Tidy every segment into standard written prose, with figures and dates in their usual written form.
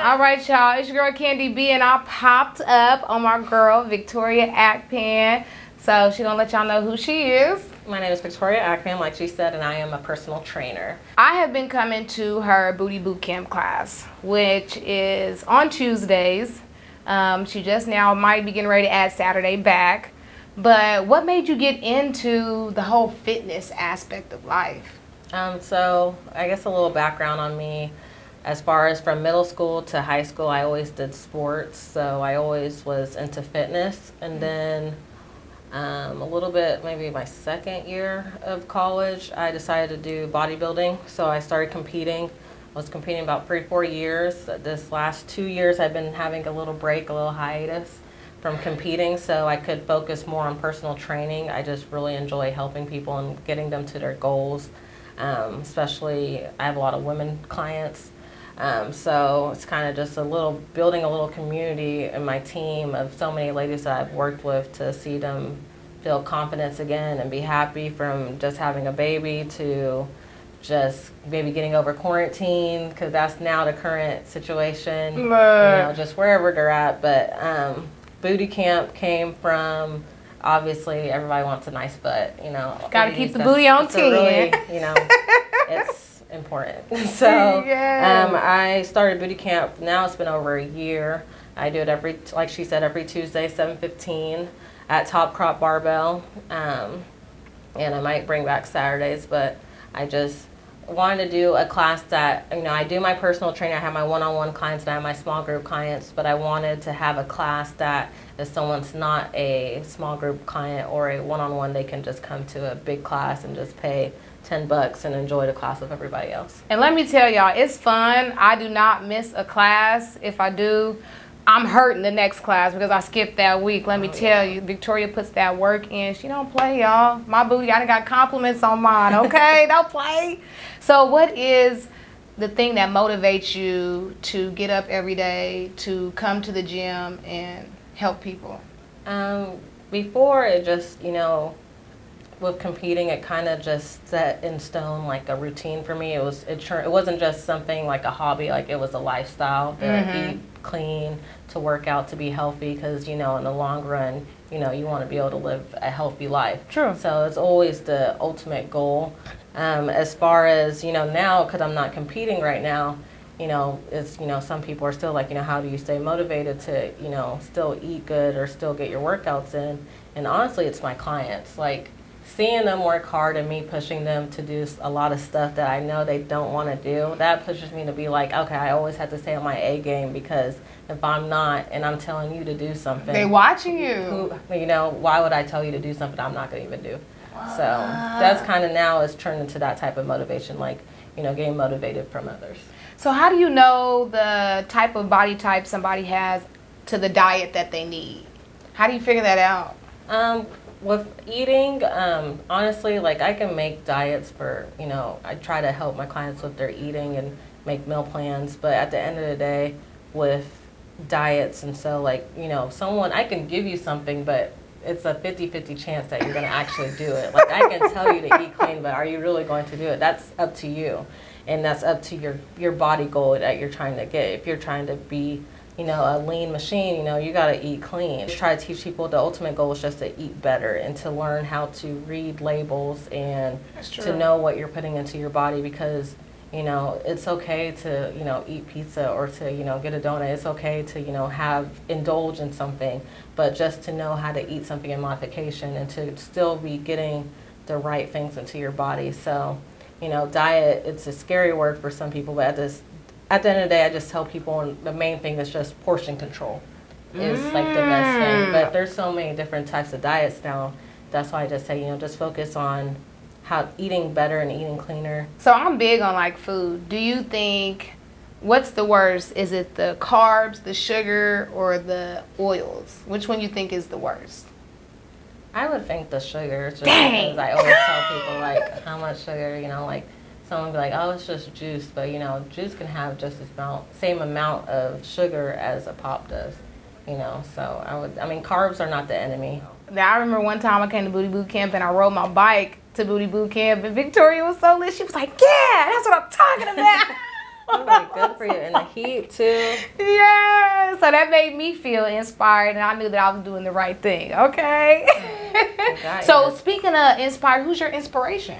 All right, y'all. It's your girl Kandy B, and I popped up on my girl Victoria Akpan. So she's gonna let y'all know who she is. My name is Victoria Akpan, like she said, and I am a personal trainer. I have been coming to her booty boot camp class, which is on Tuesdays. She just now might be getting ready to add Saturday back. But what made you get into the whole fitness aspect of life? So I guess a little background on me. As far as from middle school to high school, I always did sports, so I always was into fitness. And then a little bit, maybe my second year of college, I decided to do bodybuilding. So I started competing. I was competing about 3-4 years. This last 2 years, I've been having a little break, a little hiatus from competing, so I could focus more on personal training. I just really enjoy helping people and getting them to their goals. Especially, I have a lot of women clients. So it's kind of just building a little community in my team of so many ladies that I've worked with to see them feel confidence again and be happy from just having a baby to just maybe getting over quarantine, because that's now the current situation, you know, just wherever they're at. But booty camp came from, obviously everybody wants a nice butt, you know. Gotta keep the booty on 10. Really, you know, it's important. So I started booty camp. Now it's been over a year. I do it like she said, every Tuesday, 7:15 at Top Crop Barbell. And I might bring back Saturdays, but I just wanted to do a class that, you know, I do my personal training. I have my one-on-one clients and I have my small group clients, but I wanted to have a class that if someone's not a small group client or a one-on-one, they can just come to a big class and just pay $10 and enjoy the class with everybody else. And let me tell y'all, it's fun. I do not miss a class. If I do, I'm hurting the next class because I skipped that week. Let me tell you, Victoria puts that work in. She don't play, y'all. My booty, I done got compliments on mine, okay? Don't play. So what is the thing that motivates you to get up every day, to come to the gym and help people? Before, it just, you know, with competing, it kind of just set in stone like a routine for me. It wasn't just something like a hobby, like it was a lifestyle to eat clean, to work out, to be healthy, because, you know, in the long run, you know, you want to be able to live a healthy life. True. So it's always the ultimate goal. As far as, you know, now, because I'm not competing right now, you know, it's, you know, some people are still like, you know, how do you stay motivated to, you know, still eat good or still get your workouts in? And honestly, it's my clients. Like, seeing them work hard and me pushing them to do a lot of stuff that I know they don't want to do, that pushes me to be like, okay, I always have to stay on my A game, because if I'm not and I'm telling you to do something, they watching you. You know, why would I tell you to do something I'm not going to even do? So that's kind of now it's turned into that type of motivation, like, you know, getting motivated from others. So how do you know the type of body type somebody has to the diet that they need? How do you figure that out? With eating, honestly, like, I can make diets for, you know, I try to help my clients with their eating and make meal plans, but at the end of the day, with diets, and so, like, you know, I can give you something, but it's a 50-50 chance that you're going to actually do it. Like, I can tell you to eat clean, but are you really going to do it? That's up to you, and that's up to your body goal that you're trying to get. If you're trying to be, you know, a lean machine, you know, you got to eat clean. Try to teach people the ultimate goal is just to eat better and to learn how to read labels and to know what you're putting into your body, because, you know, it's okay to, you know, eat pizza or to, you know, get a donut. It's okay to, you know, indulge in something, but just to know how to eat something in modification and to still be getting the right things into your body. So, you know, diet, it's a scary word for some people, but at the end of the day, I just tell people, and the main thing is just portion control is like the best thing. But there's so many different types of diets now. That's why I just say, you know, just focus on eating better and eating cleaner. So I'm big on like food. Do you think, what's the worst? Is it the carbs, the sugar, or the oils? Which one you think is the worst? I would think the sugar. Just because I always tell people, like, how much sugar, you know, like, someone would be like, oh, it's just juice, but, you know, juice can have just same amount of sugar as a pop does, you know. So I mean, carbs are not the enemy. Now, I remember one time I came to Booty Boot Camp and I rode my bike to Booty Boot Camp, and Victoria was so lit. She was like, yeah, that's what I'm talking about. I'm like, good for you. In the heat, too. Yeah, so that made me feel inspired, and I knew that I was doing the right thing. Okay. So speaking of inspired, who's your inspiration?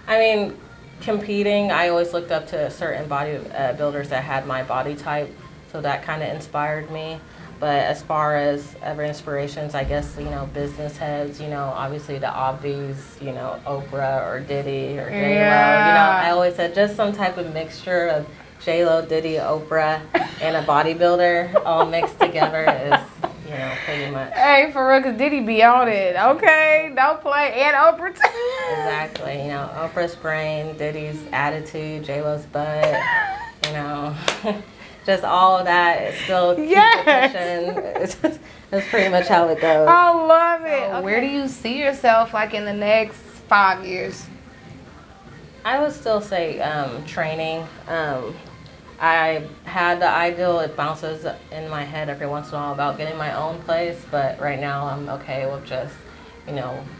I mean, competing, I always looked up to certain body builders that had my body type, so that kind of inspired me. But as far as other inspirations, I guess, business heads, obviously the obvious, Oprah or Diddy or J-Lo. Yeah. I always said just some type of mixture of J-Lo, Diddy, Oprah, and a bodybuilder all mixed together is, pretty much. Hey, for real, because Diddy be on it. Okay, don't play. And Oprah too. Exactly. Oprah's brain, Diddy's attitude, J-Lo's butt, just all of that is still pushing. It's pretty much how it goes. I love it. So where do you see yourself like in the next 5 years? I would still say training. I had the ideal, it bounces in my head every once in a while about getting my own place, but right now I'm okay with just,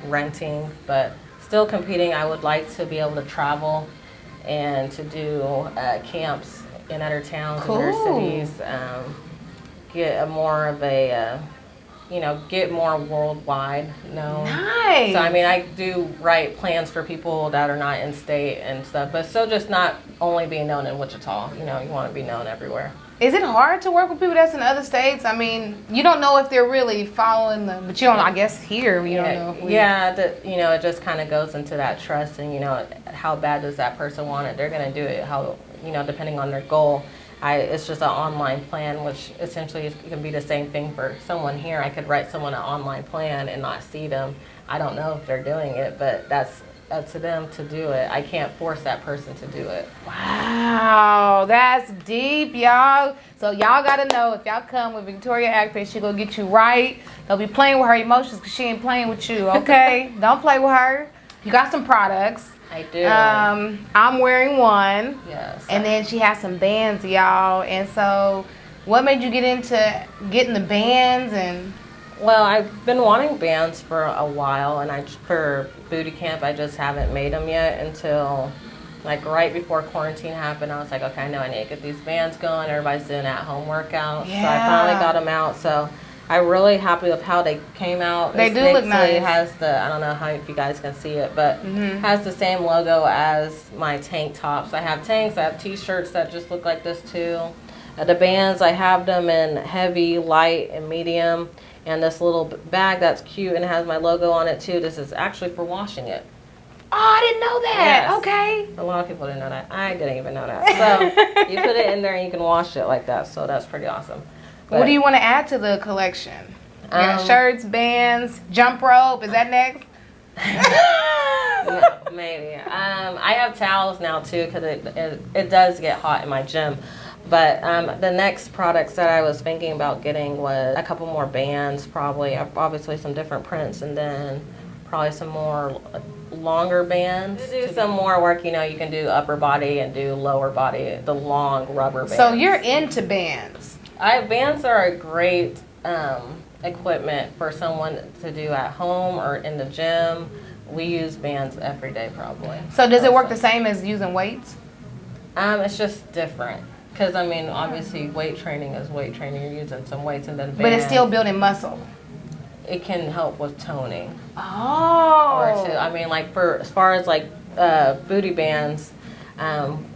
renting, but still competing. I would like to be able to travel and to do camps in other towns and other cities, get more of a, get more worldwide known. Nice. So, I do write plans for people that are not in state and stuff, but still just not only being known in Wichita. You want to be known everywhere. Is it hard to work with people that's in other states? You don't know if they're really following them, but you don't, I guess here, you don't know. It just kind of goes into that trust and, how bad does that person want it? They're going to do it how, depending on their goal. It's just an online plan, which essentially can be the same thing for someone here. I could write someone an online plan and not see them. I don't know if they're doing it, but that's up to them to do it. I can't force that person to do it. Wow, that's deep, y'all. So y'all gotta know, if y'all come with Victoria Akpan, she gonna get you right. Don't be playing with her emotions because she ain't playing with you, okay? Don't play with her. You got some products. I do. I'm wearing one. Yes. And then she has some bands, y'all. And so, what made you get into getting the bands? And well, I've been wanting bands for a while, and for booty camp, I just haven't made them yet until right before quarantine happened. I was like, okay, I know I need to get these bands going. Everybody's doing at-home workouts, so I finally got them out. So I'm really happy with how they came out. They do look nice. It has I don't know if you guys can see it, but has the same logo as my tank tops. I have tanks, I have t-shirts that just look like this too. The bands, I have them in heavy, light, and medium. And this little bag that's cute and has my logo on it too. This is actually for washing it. Oh, I didn't know that. Yes. Okay. A lot of people didn't know that. I didn't even know that. So you put it in there and you can wash it like that. So that's pretty awesome. But, what do you want to add to the collection? You got shirts, bands, jump rope. Is that next? Yeah, maybe. I have towels now too because it does get hot in my gym. But the next products that I was thinking about getting was a couple more bands, probably. Obviously some different prints, and then probably some more longer bands. To do some more work, you can do upper body and do lower body, the long rubber bands. So you're into bands. Bands are a great equipment for someone to do at home or in the gym. We use bands every day probably. So does it work the same as using weights? It's just different. Because, obviously weight training is weight training. You're using some weights and then bands. But it's still building muscle. It can help with toning. Oh. Or as far as booty bands,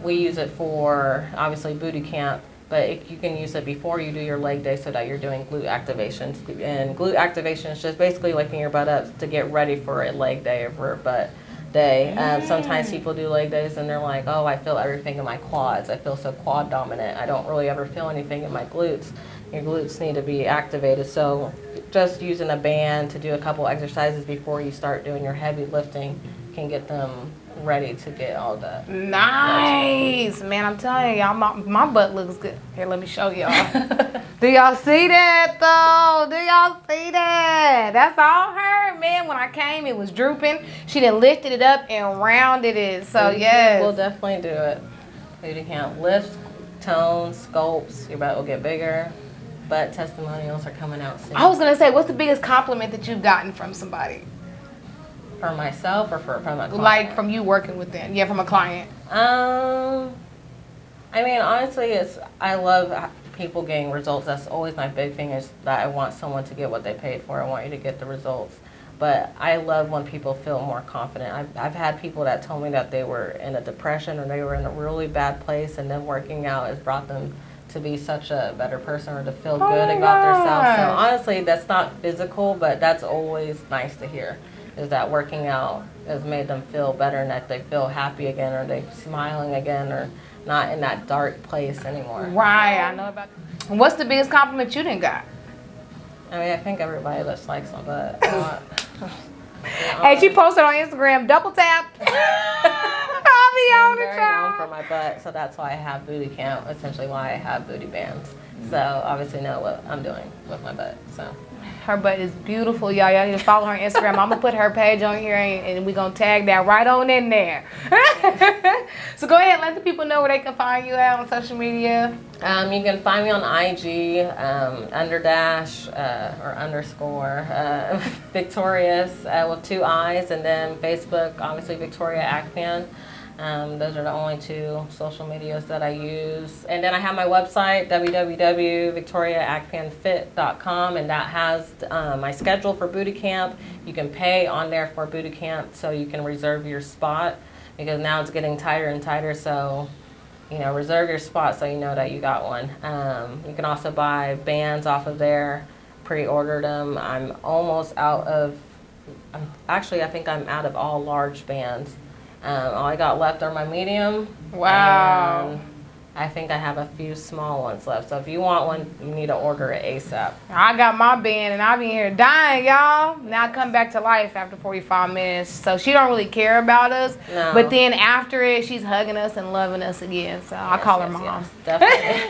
we use it for, obviously, booty camp. But you can use it before you do your leg day so that you're doing glute activations. And glute activation is just basically waking your butt up to get ready for a leg day or for a butt day. Sometimes people do leg days and they're like, oh, I feel everything in my quads. I feel so quad dominant. I don't really ever feel anything in my glutes. Your glutes need to be activated. So just using a band to do a couple exercises before you start doing your heavy lifting can get them ready to get all that. Nice. Man, I'm telling y'all, my butt looks good. Here, let me show y'all. Do y'all see that, though? Do y'all see that? That's all her, man. When I came, it was drooping. She done lifted it up and rounded it. So, yes. We'll definitely do it. Booty camp lifts, tones, sculpts. Your butt will get bigger. But testimonials are coming out soon. I was going to say, what's the biggest compliment that you've gotten from somebody? For myself or from a client? Like from you working with them. Yeah, from a client. I mean, honestly, I love people getting results. That's always my big thing, is that I want someone to get what they paid for. I want you to get the results. But I love when people feel more confident. I've had people that told me that they were in a depression or they were in a really bad place, and then working out has brought them to be such a better person or to feel good about themselves. So honestly, that's not physical, but that's always nice to hear, is that working out has made them feel better and that they feel happy again, or they're smiling again, or not in that dark place anymore. Right, I know about that. What's the biggest compliment you done got? I mean, I think everybody just likes my butt. Hey, she posted on Instagram, double tap. I'll be on I'm the very known child. for my butt, so that's why I have booty camp, essentially why I have booty bands. So obviously know what I'm doing with my butt, so. Her butt is beautiful, y'all. Y'all need to follow her on Instagram. I'm gonna put her page on here, and we're gonna tag that right on in there. So go ahead, let the people know where they can find you at on social media. You can find me on IG, underscore Victorious with 2 I's, and then Facebook, obviously Victoria Akpan. Those are the only 2 social medias that I use. And then I have my website, www.victoriaakpanfit.com, and that has my schedule for booty camp. You can pay on there for booty camp, so you can reserve your spot, because now it's getting tighter and tighter, so reserve your spot so you know that you got one. You can also buy bands off of there, pre-order them. I'm almost out of, I think I'm out of all large bands. All I got left are my medium. Wow. And I think I have a few small ones left. So if you want one, you need to order it ASAP. I got my band, and I be here dying, y'all. Now I come back to life after 45 minutes. So she don't really care about us. No. But then after it, she's hugging us and loving us again. So I call her mom. Yes. Definitely.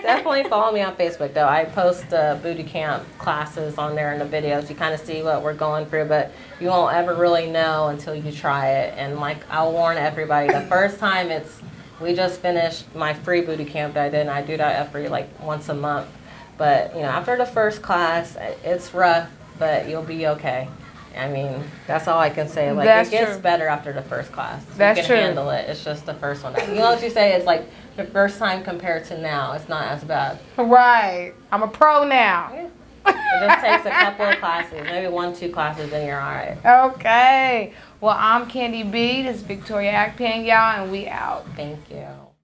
Definitely follow me on Facebook, though. I post booty camp classes on there in the videos. You kind of see what we're going through, but you won't ever really know until you try it. And like, I'll warn everybody, the first time we just finished my free booty camp that I did, and I do that every once a month. But after the first class, it's rough, but you'll be okay. I mean, that's all I can say. That's it gets true. better after the first class. That's you can true. handle it. It's just the first one. What you say, it's like the first time compared to now. It's not as bad. Right. I'm a pro now. Yeah. It just takes a couple of classes, maybe 1-2 classes, and you're all right. Okay. Well, I'm Kandy B. This is Victoria Akpan, y'all, and we out. Thank you.